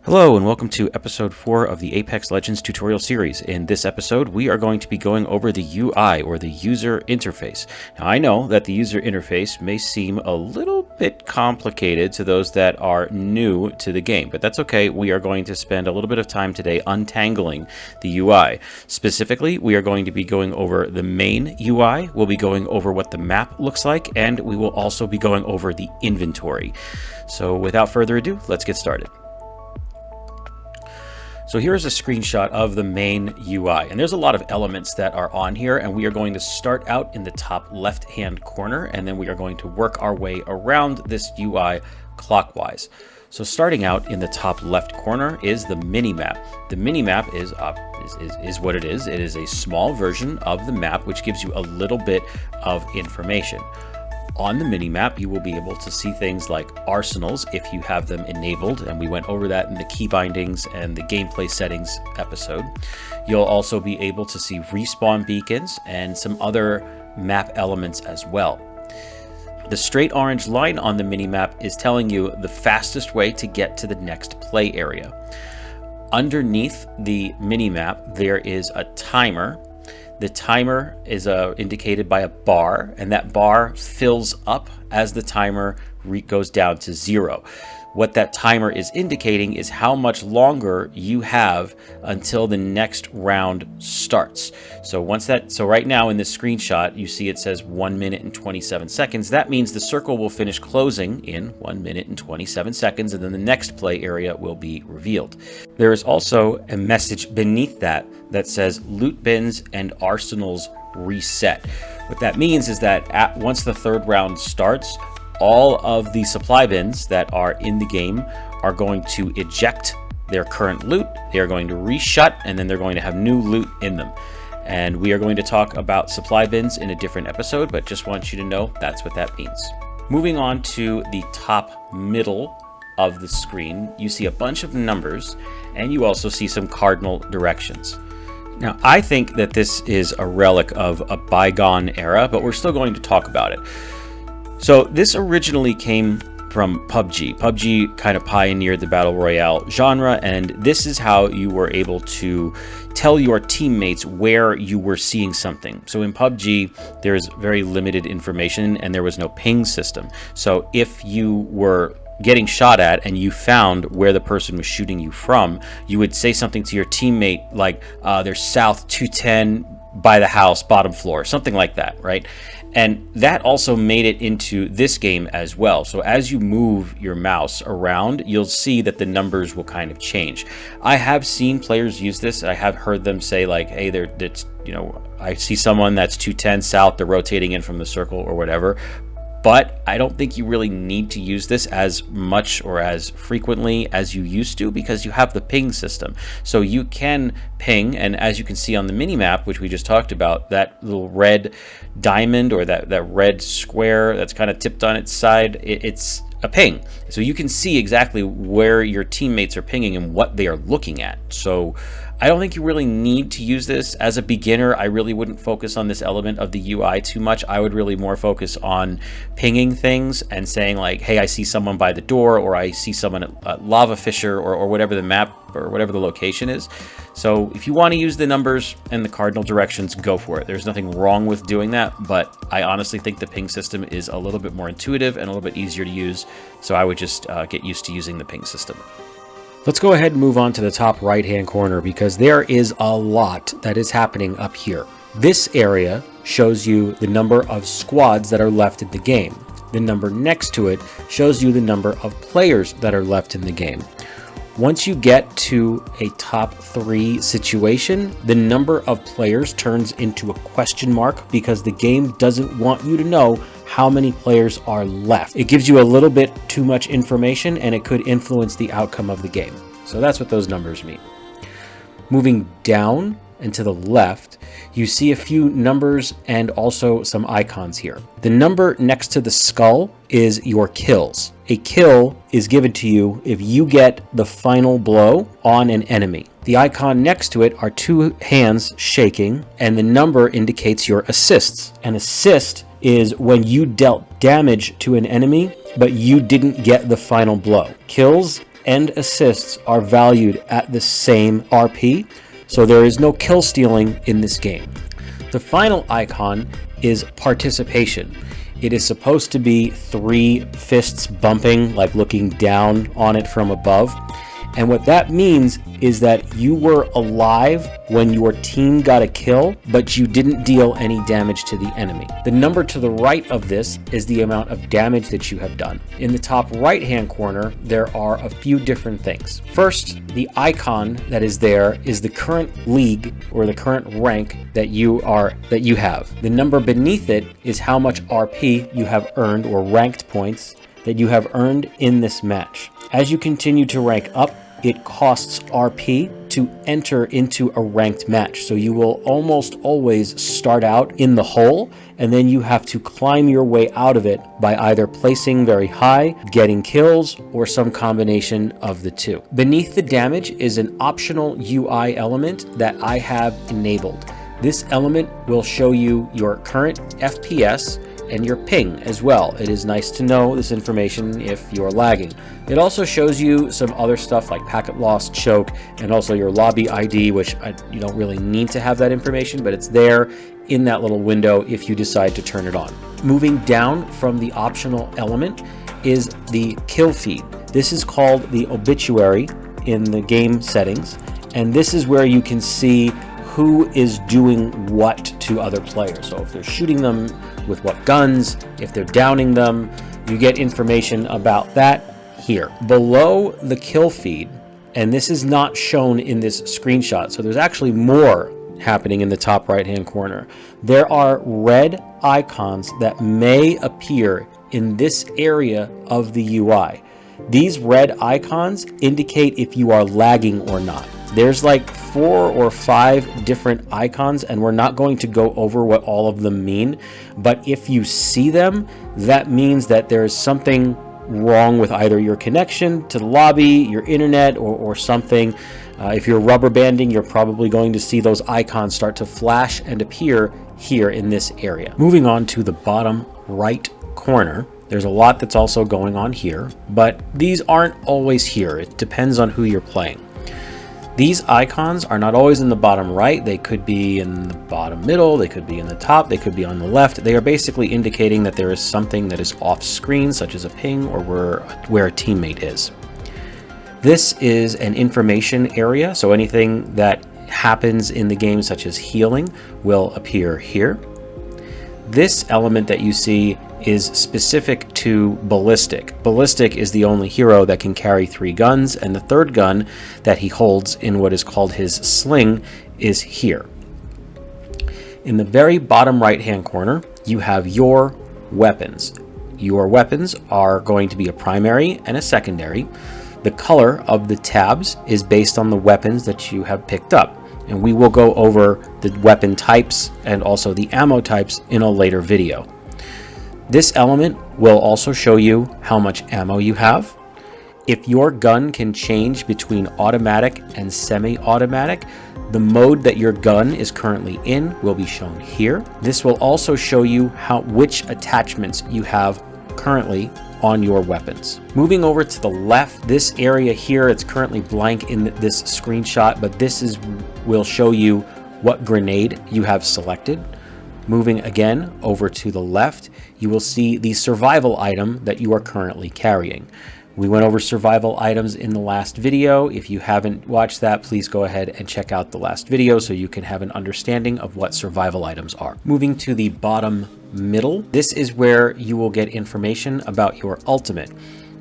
Hello and welcome to episode 4 of the Apex Legends tutorial series. In this episode, we are going to be going over the UI, or the user interface. Now, I know that the user interface may seem a little bit complicated to those that are new to the game, but that's okay. We are going to spend a little bit of time today untangling the UI. Specifically, we are going to be going over the main UI, we'll be going over what the map looks like, and we will also be going over the inventory. So without further ado, let's get started. So here's a screenshot of the main UI, and there's a lot of elements that are on here, and we are going to start out in the top left-hand corner, and then we are going to work our way around this UI clockwise. So starting out in the top left corner is the minimap. The minimap is what it is. It is a small version of the map which gives you a little bit of information. On the minimap, you will be able to see things like arsenals if you have them enabled, and we went over that in the key bindings and the gameplay settings episode. You'll also be able to see respawn beacons and some other map elements as well. The straight orange line on the minimap is telling you the fastest way to get to the next play area. Underneath the minimap, there is a timer. The timer is indicated by a bar, and that bar fills up as the timer goes down to 0. What that timer is indicating is how much longer you have until the next round starts. So right now in this screenshot, you see it says 1 minute and 27 seconds. That means the circle will finish closing in 1 minute and 27 seconds, and then the next play area will be revealed. There is also a message beneath that says loot bins and arsenals reset. What that means is that once the third round starts, all of the supply bins that are in the game are going to eject their current loot. They are going to reshut, and then they're going to have new loot in them. And we are going to talk about supply bins in a different episode, but just want you to know that's what that means. Moving on to the top middle of the screen, you see a bunch of numbers, and you also see some cardinal directions. Now, I think that this is a relic of a bygone era, but we're still going to talk about it. So this originally came from PUBG. PUBG kind of pioneered the Battle Royale genre, and this is how you were able to tell your teammates where you were seeing something. So in PUBG, there's very limited information, and there was no ping system. So if you were getting shot at and you found where the person was shooting you from, you would say something to your teammate like, there's south 210 by the house, bottom floor, something like that, right? And that also made it into this game as well. So as you move your mouse around, you'll see that the numbers will kind of change. I have seen players use this. I have heard them say like, hey, I see someone that's 210 south, they're rotating in from the circle or whatever. But I don't think you really need to use this as much or as frequently as you used to, because you have the ping system. So you can ping, and as you can see on the minimap, which we just talked about, that little red diamond or that red square that's kind of tipped on its side, it's a ping. So you can see exactly where your teammates are pinging and what they are looking at. So I don't think you really need to use this. As a beginner, I really wouldn't focus on this element of the UI too much. I would really more focus on pinging things and saying like, hey, I see someone by the door, or I see someone at Lava Fissure, or whatever the map or whatever the location is. So if you want to use the numbers and the cardinal directions, go for it. There's nothing wrong with doing that, but I honestly think the ping system is a little bit more intuitive and a little bit easier to use. So I would just get used to using the ping system. Let's go ahead and move on to the top right-hand corner, because there is a lot that is happening up here. This area shows you the number of squads that are left in the game. The number next to it shows you the number of players that are left in the game. Once you get to a top 3 situation, the number of players turns into a question mark, because the game doesn't want you to know how many players are left. It gives you a little bit too much information, and it could influence the outcome of the game. So that's what those numbers mean. Moving down and to the left, you see a few numbers and also some icons here. The number next to the skull is your kills. A kill is given to you if you get the final blow on an enemy. The icon next to it are 2 hands shaking, and the number indicates your assists. An assist is when you dealt damage to an enemy, but you didn't get the final blow. Kills and assists are valued at the same RP, so there is no kill stealing in this game. The final icon is participation. It is supposed to be 3 fists bumping, like looking down on it from above. And what that means is that you were alive when your team got a kill, but you didn't deal any damage to the enemy. The number to the right of this is the amount of damage that you have done. In the top right-hand corner, there are a few different things. First, the icon that is there is the current league or the current rank that you have. The number beneath it is how much RP you have earned, or ranked points that you have earned in this match. As you continue to rank up, it costs RP to enter into a ranked match. So you will almost always start out in the hole, and then you have to climb your way out of it by either placing very high, getting kills, or some combination of the two. Beneath the damage is an optional UI element that I have enabled. This element will show you your current FPS and your ping as well. It is nice to know this information if you're lagging. It also shows you some other stuff like packet loss, choke, and also your lobby ID, which you don't really need to have that information, but it's there in that little window if you decide to turn it on. Moving down from the optional element is the kill feed. This is called the obituary in the game settings, and this is where you can see who is doing what to other players. So if they're shooting them with what guns, if they're downing them, you get information about that here. Below the kill feed, and this is not shown in this screenshot, so there's actually more happening in the top right-hand corner. There are red icons that may appear in this area of the UI. These red icons indicate if you are lagging or not. There's like 4 or 5 different icons, and we're not going to go over what all of them mean, but if you see them, that means that there's something wrong with either your connection to the lobby, your internet, or something. If you're rubber banding, you're probably going to see those icons start to flash and appear here in this area. Moving on to the bottom right corner, there's a lot that's also going on here, but these aren't always here. It depends on who you're playing. These icons are not always in the bottom right. They could be in the bottom middle, they could be in the top, they could be on the left. They are basically indicating that there is something that is off screen, such as a ping or where a teammate is. This is an information area, so anything that happens in the game, such as healing, will appear here. This element that you see is specific to Ballistic. Ballistic is the only hero that can carry 3 guns, and the third gun that he holds in what is called his sling is here. In the very bottom right-hand corner, you have your weapons. Your weapons are going to be a primary and a secondary. The color of the tabs is based on the weapons that you have picked up, and we will go over the weapon types and also the ammo types in a later video. This element will also show you how much ammo you have. If your gun can change between automatic and semi-automatic, the mode that your gun is currently in will be shown here. This will also show you which attachments you have currently on your weapons. Moving over to the left, this area here, it's currently blank in this screenshot, but this will show you what grenade you have selected. Moving again over to the left, you will see the survival item that you are currently carrying. We went over survival items in the last video. If you haven't watched that, please go ahead and check out the last video so you can have an understanding of what survival items are. Moving to the bottom middle, this is where you will get information about your ultimate.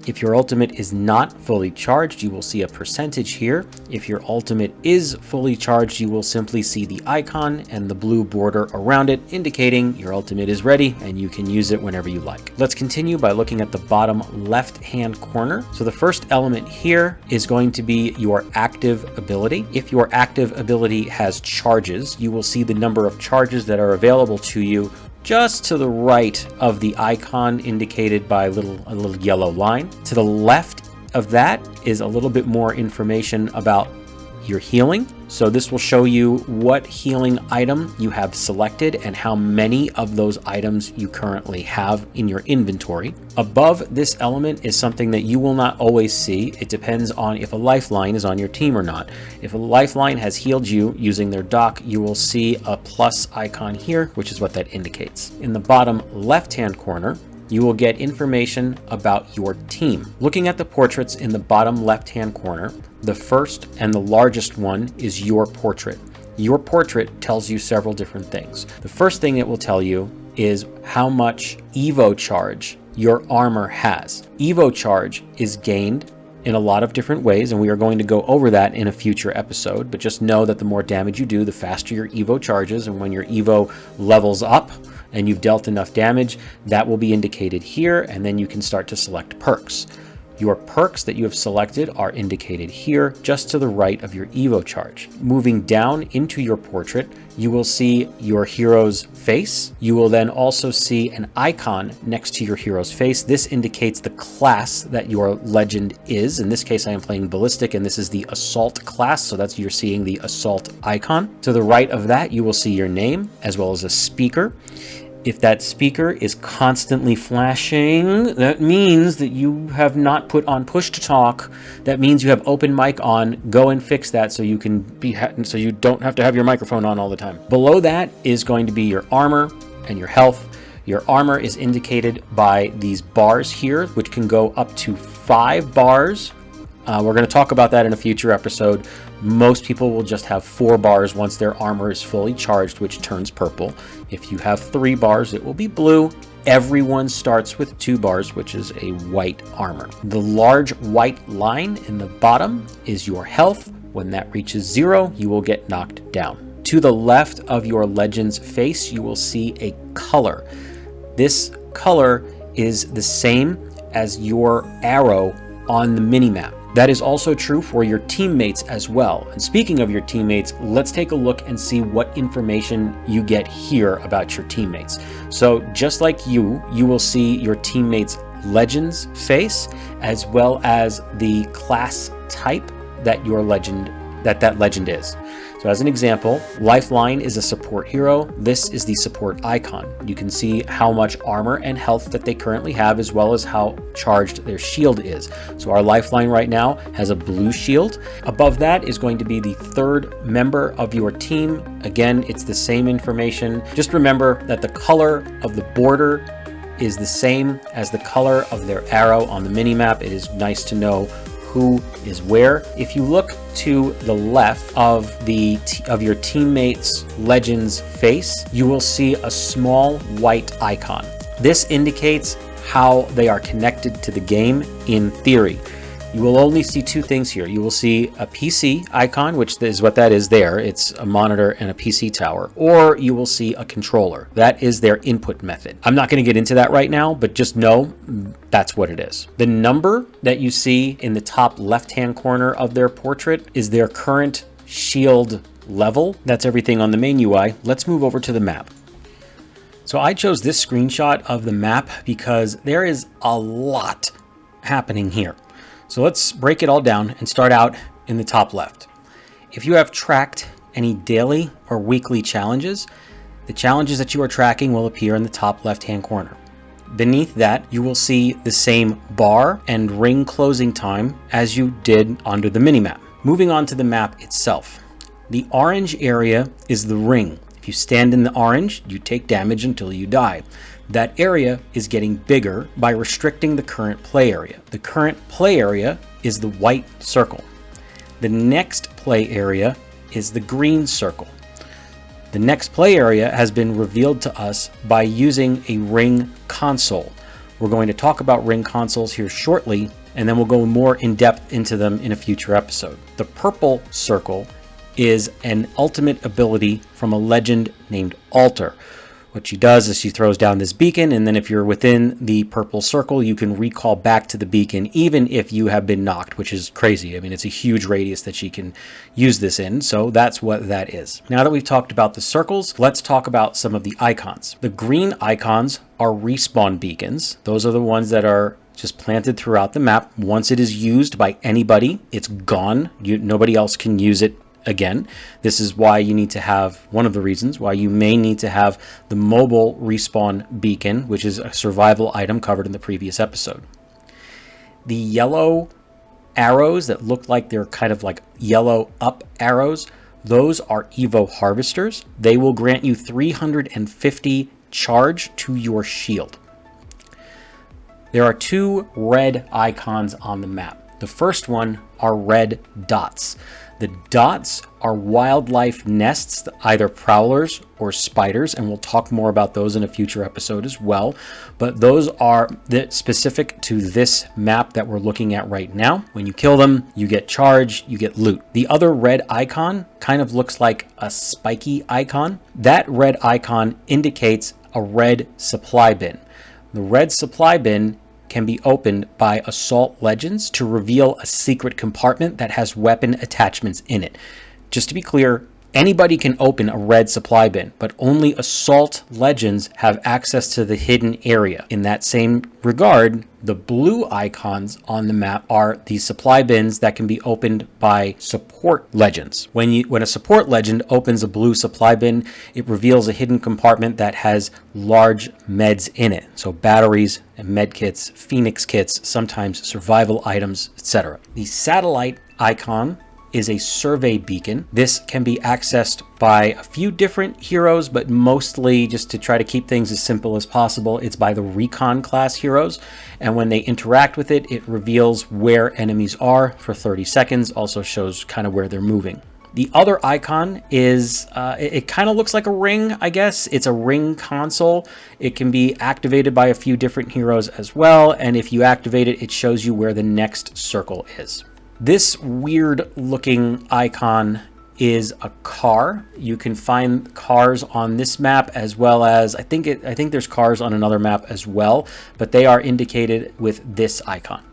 If your ultimate is not fully charged, you will see a percentage here. If your ultimate is fully charged, you will simply see the icon and the blue border around it, indicating your ultimate is ready and you can use it whenever you like. Let's continue by looking at the bottom left-hand corner. So the first element here is going to be your active ability. If your active ability has charges, you will see the number of charges that are available to you just to the right of the icon indicated by a little yellow line. To the left of that is a little bit more information about your healing. So this will show you what healing item you have selected and how many of those items you currently have in your inventory. Above this element is something that you will not always see. It depends on if a lifeline is on your team or not. If a lifeline has healed you using their dock, you will see a plus icon here, which is what that indicates. In the bottom left-hand corner, you will get information about your team. Looking at the portraits in the bottom left-hand corner, the first and the largest one is your portrait. Your portrait tells you several different things. The first thing it will tell you is how much Evo charge your armor has. Evo charge is gained in a lot of different ways, and we are going to go over that in a future episode, but just know that the more damage you do, the faster your Evo charges, and when your Evo levels up, and you've dealt enough damage, that will be indicated here, and then you can start to select perks. Your perks that you have selected are indicated here, just to the right of your Evo charge. Moving down into your portrait, you will see your hero's face. You will then also see an icon next to your hero's face. This indicates the class that your legend is. In this case, I am playing Ballistic, and this is the Assault class, so that's you're seeing the Assault icon. To the right of that, you will see your name, as well as a speaker. If that speaker is constantly flashing, that means that you have not put on push to talk. That means you have open mic on. Go and fix that so you can so you don't have to have your microphone on all the time. Below that is going to be your armor and your health. Your armor is indicated by these bars here, which can go up to 5 bars. We're going to talk about that in a future episode. Most people will just have 4 bars once their armor is fully charged, which turns purple. If you have 3 bars, it will be blue. Everyone starts with 2 bars, which is a white armor. The large white line in the bottom is your health. When that reaches 0, you will get knocked down. To the left of your legend's face, you will see a color. This color is the same as your arrow on the minimap. That is also true for your teammates as well. And speaking of your teammates, let's take a look and see what information you get here about your teammates. So just like you will see your teammates' legend's face, as well as the class type that your legend that legend is. So as an example, Lifeline is a support hero. This is the support icon. You can see how much armor and health that they currently have, as well as how charged their shield is. So our Lifeline right now has a blue shield. Above that is going to be the 3rd member of your team. Again, it's the same information. Just remember that the color of the border is the same as the color of their arrow on the minimap. It is nice to know who is where. If you look to the left of your teammate's legend's face, you will see a small white icon. This indicates how they are connected to the game in theory. You will only see 2 things here. You will see a PC icon, which is what that is there. It's a monitor and a PC tower. Or you will see a controller. That is their input method. I'm not going to get into that right now, but just know that's what it is. The number that you see in the top left-hand corner of their portrait is their current shield level. That's everything on the main UI. Let's move over to the map. So I chose this screenshot of the map because there is a lot happening here. So let's break it all down and start out in the top left. If you have tracked any daily or weekly challenges, the challenges that you are tracking will appear in the top left-hand corner. Beneath that, you will see the same bar and ring closing time as you did under the minimap. Moving on to the map itself. The orange area is the ring. If you stand in the orange, you take damage until you die. That area is getting bigger by restricting the current play area. The current play area is the white circle. The next play area is the green circle. The next play area has been revealed to us by using a ring console. We're going to talk about ring consoles here shortly, and then we'll go more in depth into them in a future episode. The purple circle is an ultimate ability from a legend named Alter. What she does is she throws down this beacon, and then if you're within the purple circle, you can recall back to the beacon even if you have been knocked, which is crazy. I mean, it's a huge radius that she can use this in, so that's what that is. Now that we've talked about the circles, let's talk about some of the icons. The green icons are respawn beacons. Those are the ones that are just planted throughout the map. Once it is used by anybody, it's gone. Nobody else can use it again. This is why you need to have, one of the reasons why you may need to have the mobile respawn beacon, which is a survival item covered in the previous episode. The yellow arrows that look like they're kind of like yellow up arrows, those are Evo harvesters. They will grant you 350 charge to your shield. There are two red icons on the map. The first one are red dots. The dots are wildlife nests, either prowlers or spiders, and we'll talk more about those in a future episode as well. But those are specific to this map that we're looking at right now. When you kill them, you get charge, you get loot. The other red icon kind of looks like a spiky icon. That red icon indicates a red supply bin. The red supply bin can be opened by Assault Legends to reveal a secret compartment that has weapon attachments in it. Just to be clear, anybody can open a red supply bin, but only Assault Legends have access to the hidden area. In that same regard, the blue icons on the map are the supply bins that can be opened by support legends. When a support legend opens a blue supply bin, it reveals a hidden compartment that has large meds in it. So batteries and med kits, phoenix kits, sometimes survival items, etc. The satellite icon is a survey beacon. This can be accessed by a few different heroes, but mostly, just to try to keep things as simple as possible, it's by the recon class heroes. And when they interact with it, it reveals where enemies are for 30 seconds, also shows kind of where they're moving. The other icon is, it kind of looks like a ring, I guess. It's a ring console. It can be activated by a few different heroes as well. And if you activate it, it shows you where the next circle is. This weird looking icon is a car. You can find cars on this map as well as, I think there's cars on another map as well, but they are indicated with this icon.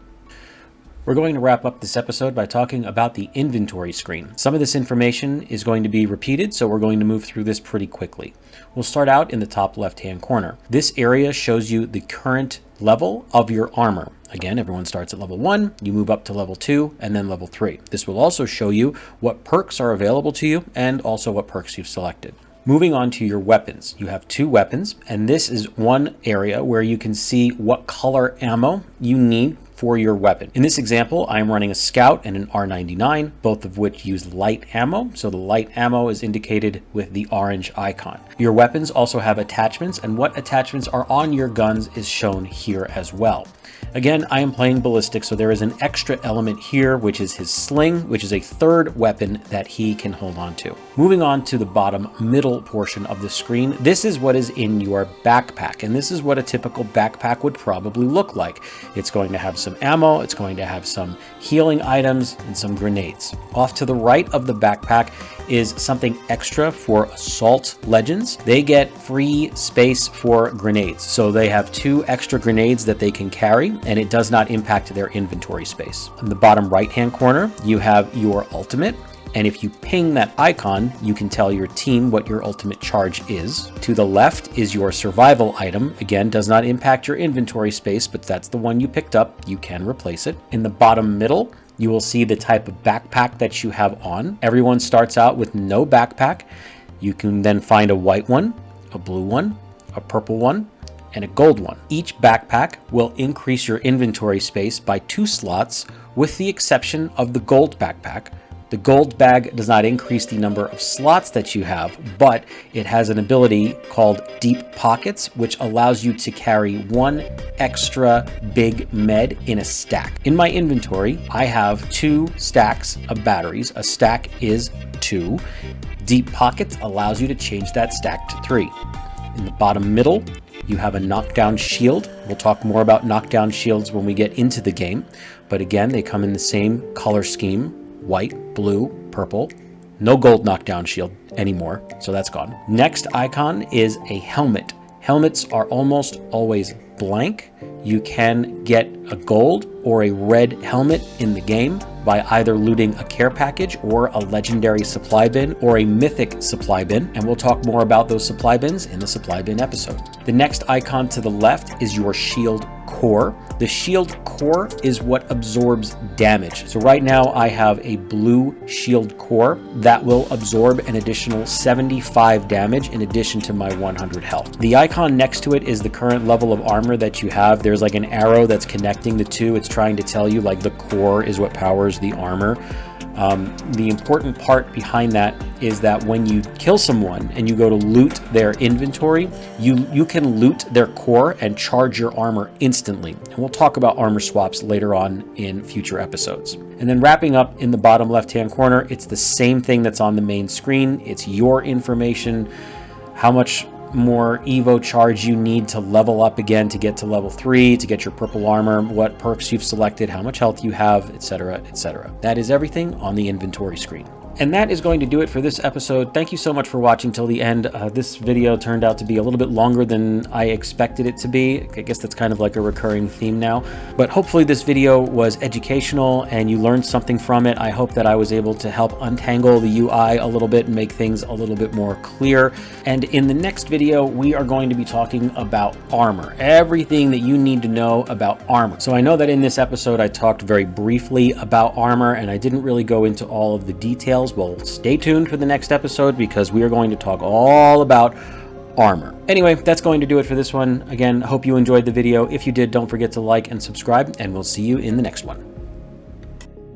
We're going to wrap up this episode by talking about the inventory screen. Some of this information is going to be repeated, so we're going to move through this pretty quickly. We'll start out in the top left-hand corner. This area shows you the current level of your armor. Again, everyone starts at level 1, you move up to level 2, and then level 3. This will also show you what perks are available to you and also what perks you've selected. Moving on to your weapons. You have 2 weapons, and this is one area where you can see what color ammo you need for your weapon. In this example, I'm running a Scout and an R99, both of which use light ammo. So the light ammo is indicated with the orange icon. Your weapons also have attachments, and what attachments are on your guns is shown here as well. Again, I am playing ballistic, so there is an extra element here, which is his sling, which is a third weapon that he can hold on to. Moving on to the bottom middle portion of the screen, this is what is in your backpack, and this is what a typical backpack would probably look like. It's going to have some ammo, it's going to have some healing items, and some grenades. Off to the right of the backpack is something extra for Assault Legends. They get free space for grenades. So they have 2 extra grenades that they can carry, and it does not impact their inventory space. In the bottom right-hand corner, you have your ultimate. And if you ping that icon, you can tell your team what your ultimate charge is. To the left is your survival item. Again, does not impact your inventory space, but that's the one you picked up. You can replace it. In the bottom middle, you will see the type of backpack that you have on. Everyone starts out with no backpack. You can then find a white one, a blue one, a purple one, and a gold one. Each backpack will increase your inventory space by 2 slots, with the exception of the gold backpack. The gold bag does not increase the number of slots that you have, but it has an ability called Deep Pockets, which allows you to carry 1 extra big med in a stack. In my inventory, I have 2 stacks of batteries. A stack is 2. Deep Pockets allows you to change that stack to 3. In the bottom middle, you have a knockdown shield. We'll talk more about knockdown shields when we get into the game, but again, they come in the same color scheme: white, blue, purple. No gold knockdown shield anymore, so that's gone. Next icon is a helmet. Helmets are almost always blank. You can get a gold or a red helmet in the game by either looting a care package or a legendary supply bin or a mythic supply bin, and we'll talk more about those supply bins in the supply bin episode. The next icon to the left is your shield core. The shield core is what absorbs damage. So right now I have a blue shield core that will absorb an additional 75 damage in addition to my 100 health. The icon next to it is the current level of armor that you have. There's like an arrow that's connecting the two. It's trying to tell you like the core is what powers the armor. The important part behind that is that when you kill someone and you go to loot their inventory, you can loot their core and charge your armor instantly. And we'll talk about armor swaps later on in future episodes. And then wrapping up in the bottom left-hand corner, it's the same thing that's on the main screen. It's your information, how much more Evo charge you need to level up again to get to level 3, to get your purple armor, what perks you've selected, how much health you have, etc., etc. That is everything on the inventory screen. And that is going to do it for this episode. Thank you so much for watching till the end. This video turned out to be a little bit longer than I expected it to be. I guess that's kind of like a recurring theme now. But hopefully this video was educational and you learned something from it. I hope that I was able to help untangle the UI a little bit and make things a little bit more clear. And in the next video, we are going to be talking about armor. Everything that you need to know about armor. So I know that in this episode, I talked very briefly about armor and I didn't really go into all of the details. Well, stay tuned for the next episode because we are going to talk all about armor. Anyway, that's going to do it for this one. Again, hope you enjoyed the video. If you did, don't forget to like and subscribe, and we'll see you in the next one.